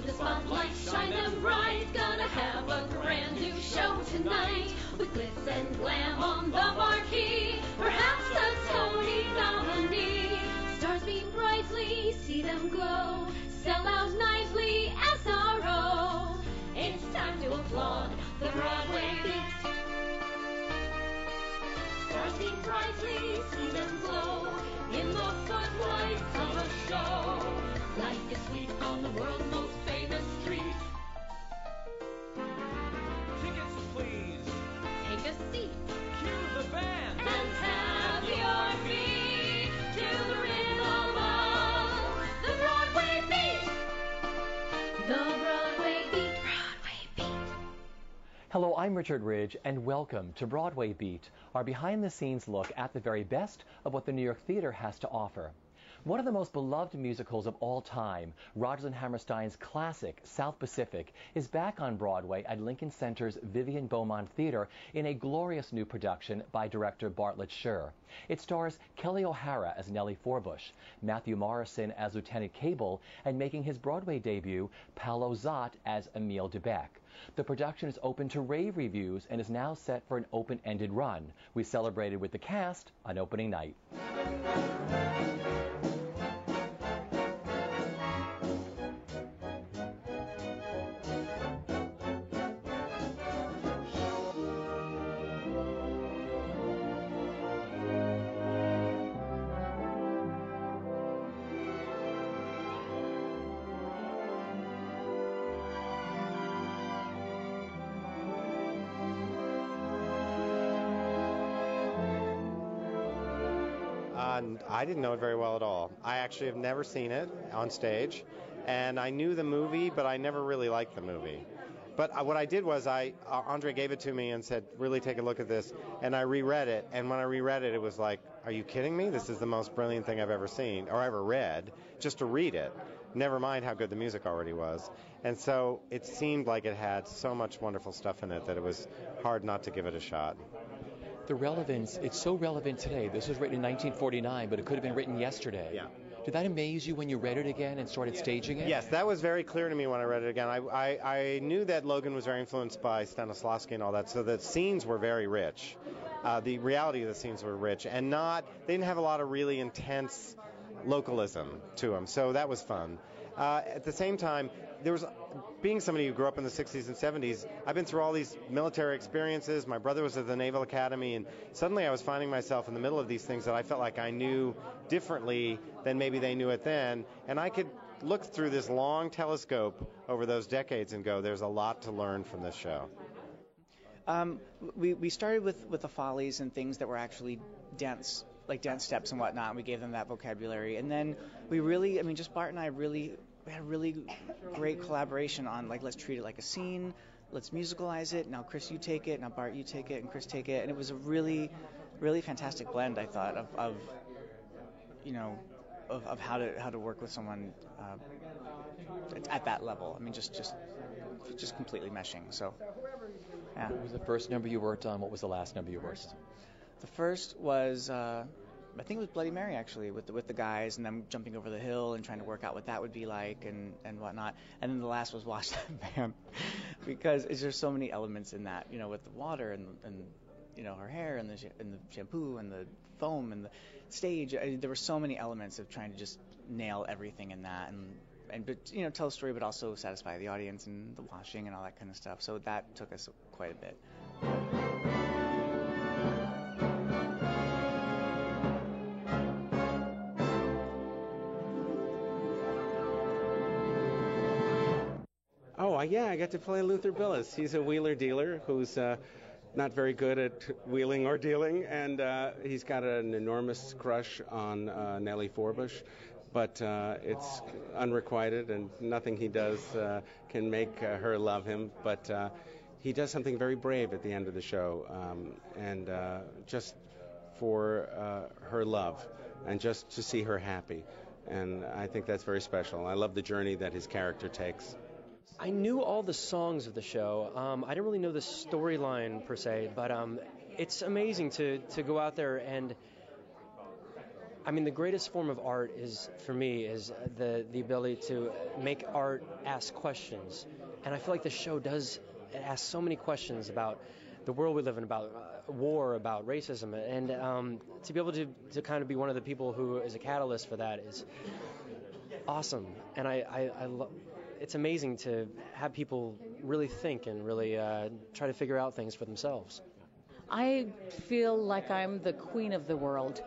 the spotlight, shine them bright. Gonna have a brand new show tonight with glitz and glam on the marquee. Perhaps a Tony nominee. Stars beam brightly, see them glow. Sell out nightly, SRO. It's time to applaud the Broadway beat. Stars beam brightly, see them glow in the footlights of a show. Life is sweet on the world's most famous street. Tickets, please. Take a seat Cue the band. and have your feet to the rhythm of the Broadway beat. The Broadway beat. Broadway beat. Hello, I'm Richard Ridge, and welcome to Broadway Beat, our behind-the-scenes look at the very best of what the New York Theater has to offer. One of the most beloved musicals of all time, Rodgers and Hammerstein's classic South Pacific, is back on Broadway at Lincoln Center's Vivian Beaumont Theater in a glorious new production by director Bartlett Sher. It stars Kelly O'Hara as Nellie Forbush, Matthew Morrison as Lieutenant Cable, and making his Broadway debut, Paolo Zott as Emile DeBeck. The production is open to rave reviews and is now set for an open-ended run. We celebrated with the cast on opening night. I didn't know it very well at all. I actually have never seen it on stage, and I knew the movie, but I never really liked the movie. But what I did was Andre gave it to me and said, really take a look at this, and I reread it, and when I reread it, it was like, are you kidding me? This is the most brilliant thing I've ever seen, or ever read, just to read it. Never mind how good the music already was. And so it seemed like it had so much wonderful stuff in it that it was hard not to give it a shot. The relevance, it's so relevant today. This was written in 1949, but it could have been written yesterday. Yeah. Did that amaze you when you read it again and started staging it? Yes, that was very clear to me when I read it again. I knew that Logan was very influenced by Stanislavski and all that, so the scenes were very rich. The reality of the scenes were rich, and they didn't have a lot of really intense localism to them, so that was fun. At the same time, being somebody who grew up in the 60s and 70s, I've been through all these military experiences. My brother was at the Naval Academy, and suddenly I was finding myself in the middle of these things that I felt like I knew differently than maybe they knew it then. And I could look through this long telescope over those decades and go, there's a lot to learn from this show. We started with the Follies and things that were actually dance, like dance steps and whatnot, and we gave them that vocabulary. And then we really, just Bart and I we had a really great collaboration on, like, let's treat it like a scene, let's musicalize it, now Chris, you take it, now Bart, you take it, and Chris take it. And it was a really, really fantastic blend, I thought, of how to work with someone at that level. Just completely meshing. So, yeah. What was the first number you worked on? What was the last number you worked on? The first was, I think it was Bloody Mary, actually, with the guys and them jumping over the hill and trying to work out what that would be like and whatnot. And then the last was Wash That Man, because there's so many elements in that, with the water and her hair and the shampoo and the foam and the stage. There were so many elements of trying to just nail everything in that and tell a story, but also satisfy the audience and the washing and all that kind of stuff. So that took us quite a bit. Oh, yeah, I got to play Luther Billis. He's a wheeler dealer who's not very good at wheeling or dealing, and he's got an enormous crush on Nellie Forbush, but it's unrequited, and nothing he does can make her love him. But he does something very brave at the end of the show, and just for her love, and just to see her happy. And I think that's very special. I love the journey that his character takes. I knew all the songs of the show. I didn't really know the storyline per se, but it's amazing to go out there and I mean, the greatest form of art is, for me, is the ability to make art ask questions. And I feel like the show does, it asks so many questions about the world we live in, about war, about racism, and to be able to kind of be one of the people who is a catalyst for that is awesome. And it's amazing to have people really think and really try to figure out things for themselves. I feel like I'm the queen of the world.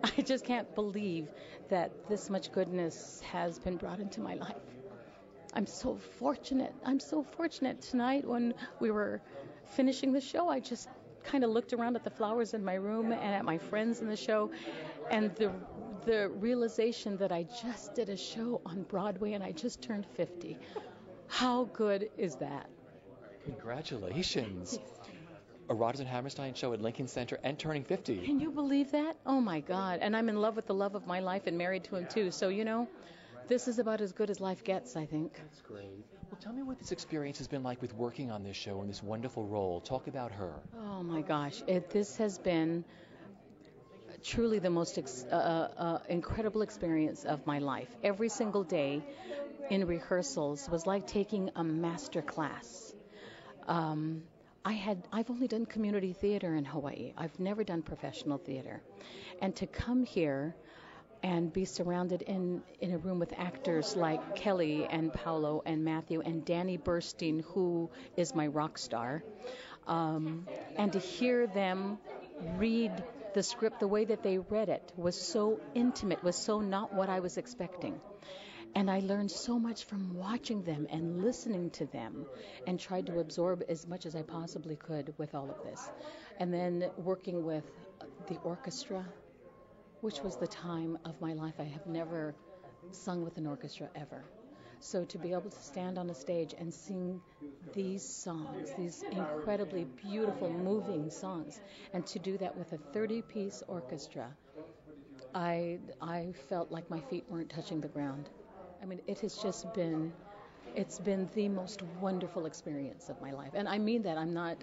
I just can't believe that this much goodness has been brought into my life. I'm so fortunate. I'm so fortunate. Tonight when we were finishing the show, I just kind of looked around at the flowers in my room and at my friends in the show, and the realization that I just did a show on Broadway and I just turned 50. How good is that? Congratulations. A Rodgers and Hammerstein show at Lincoln Center and turning 50. Can you believe that? Oh my God. And I'm in love with the love of my life and married to him too. So, you know, this is about as good as life gets, I think. That's great. Well, tell me what this experience has been like with working on this show and this wonderful role. Talk about her. Oh my gosh. This has been truly the most incredible experience of my life. Every single day in rehearsals was like taking a master class. I've only done community theater in Hawaii. I've never done professional theater. And to come here and be surrounded in a room with actors like Kelly and Paolo and Matthew and Danny Burstein, who is my rock star, and to hear them read the script, the way that they read it was so intimate, was so not what I was expecting. And I learned so much from watching them and listening to them and tried to absorb as much as I possibly could with all of this. And then working with the orchestra, which was the time of my life. I have never sung with an orchestra ever. So to be able to stand on a stage and sing these songs, these incredibly beautiful, moving songs, and to do that with a 30-piece orchestra, I felt like my feet weren't touching the ground. I mean, it's been the most wonderful experience of my life. And I mean that. I'm not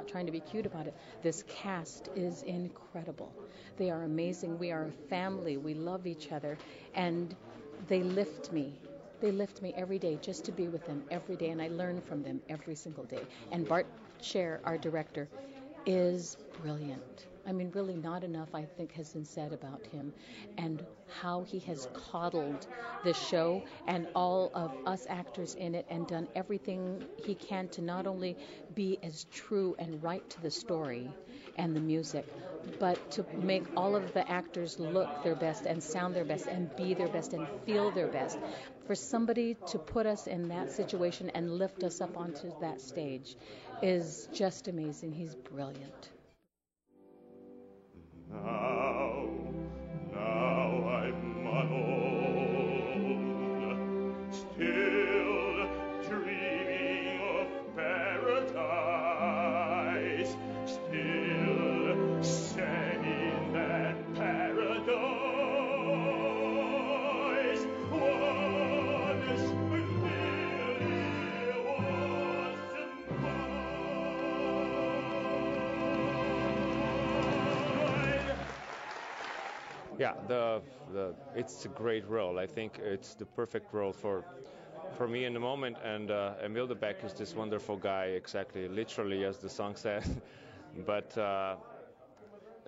trying to be cute about it. This cast is incredible. They are amazing. We are a family. We love each other. And they lift me. They lift me every day just to be with them every day. And I learn from them every single day. And Bart Scher, our director, is brilliant. I mean, really not enough, I think, has been said about him and how he has coddled the show and all of us actors in it and done everything he can to not only be as true and right to the story and the music, but to make all of the actors look their best and sound their best and be their best and feel their best. For somebody to put us in that situation and lift us up onto that stage is just amazing. He's brilliant. Now I'm alone, still dreaming of paradise, still set in that paradise. Once really wasn't mine. Yeah, it's a great role. I think it's the perfect role for me in the moment. And Emil de Beck is this wonderful guy, exactly, literally as the song says. But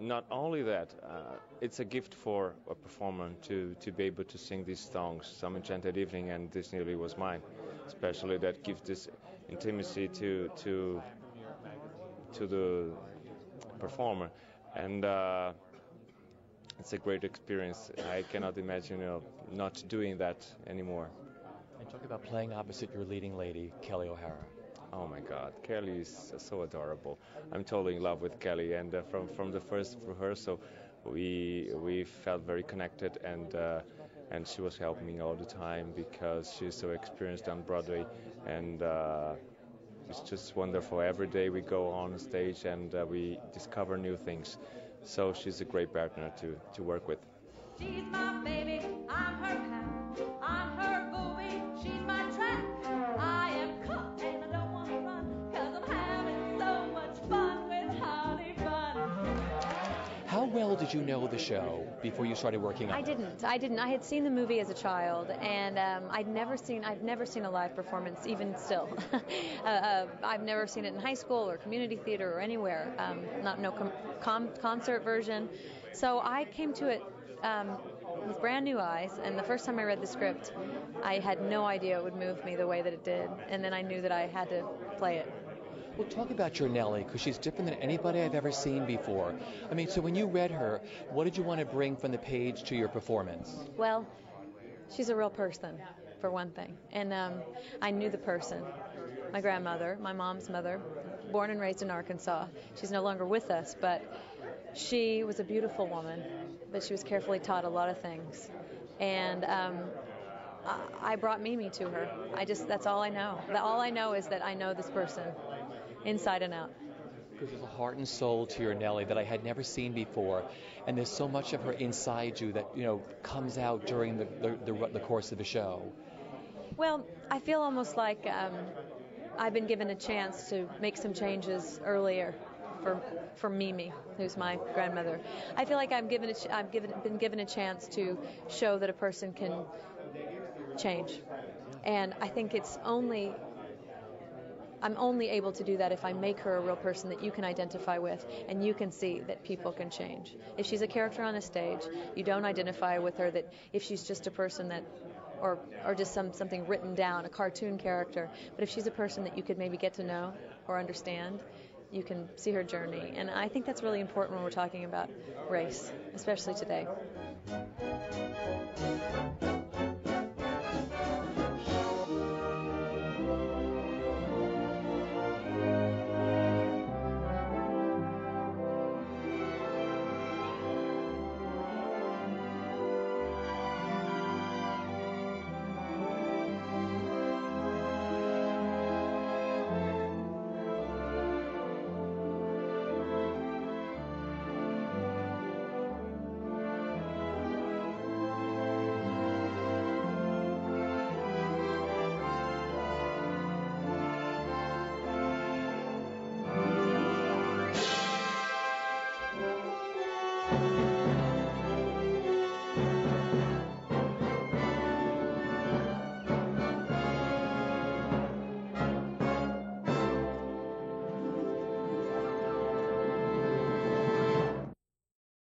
not only that, it's a gift for a performer to be able to sing these songs. Some Enchanted Evening and This Nearly Was Mine, especially, that gives this intimacy to the performer. And it's a great experience. I cannot imagine, not doing that anymore. And talk about playing opposite your leading lady, Kelly O'Hara. Oh my God, Kelly is so adorable. I'm totally in love with Kelly, and from the first rehearsal, we felt very connected, and she was helping me all the time because she's so experienced on Broadway, and it's just wonderful. Every day we go on stage and we discover new things. So she's a great partner to work with. She's my baby, I'm her pal, I'm her booby, she's my track. I am caught and I don't want to run, 'cause I'm having so much fun with Holly Bun. How well do did you know the show before you started working on it? I didn't. I had seen the movie as a child, and I've never seen a live performance, even still. I've never seen it in high school or community theater or anywhere. Concert version. So I came to it with brand new eyes, and the first time I read the script, I had no idea it would move me the way that it did, and then I knew that I had to play it. Well, talk about your Nellie, because she's different than anybody I've ever seen before. I mean, so when you read her, what did you want to bring from the page to your performance? Well, she's a real person, for one thing, and I knew the person. My grandmother, my mom's mother, born and raised in Arkansas. She's no longer with us, but she was a beautiful woman, but she was carefully taught a lot of things. And I brought Mimi to her. That's all I know. All I know is that I know this person inside and out. Because there's a heart and soul to your Nellie that I had never seen before, and there's so much of her inside you that, comes out during the course of the show. Well, I feel almost like I've been given a chance to make some changes earlier for Mimi, who's my grandmother. I feel like I've been given a chance to show that a person can change, and I think I'm only able to do that if I make her a real person that you can identify with and you can see that people can change. If she's a character on a stage, you don't identify with her that if she's just a person that or just something written down, a cartoon character. But if she's a person that you could maybe get to know or understand, you can see her journey. And I think that's really important when we're talking about race, especially today.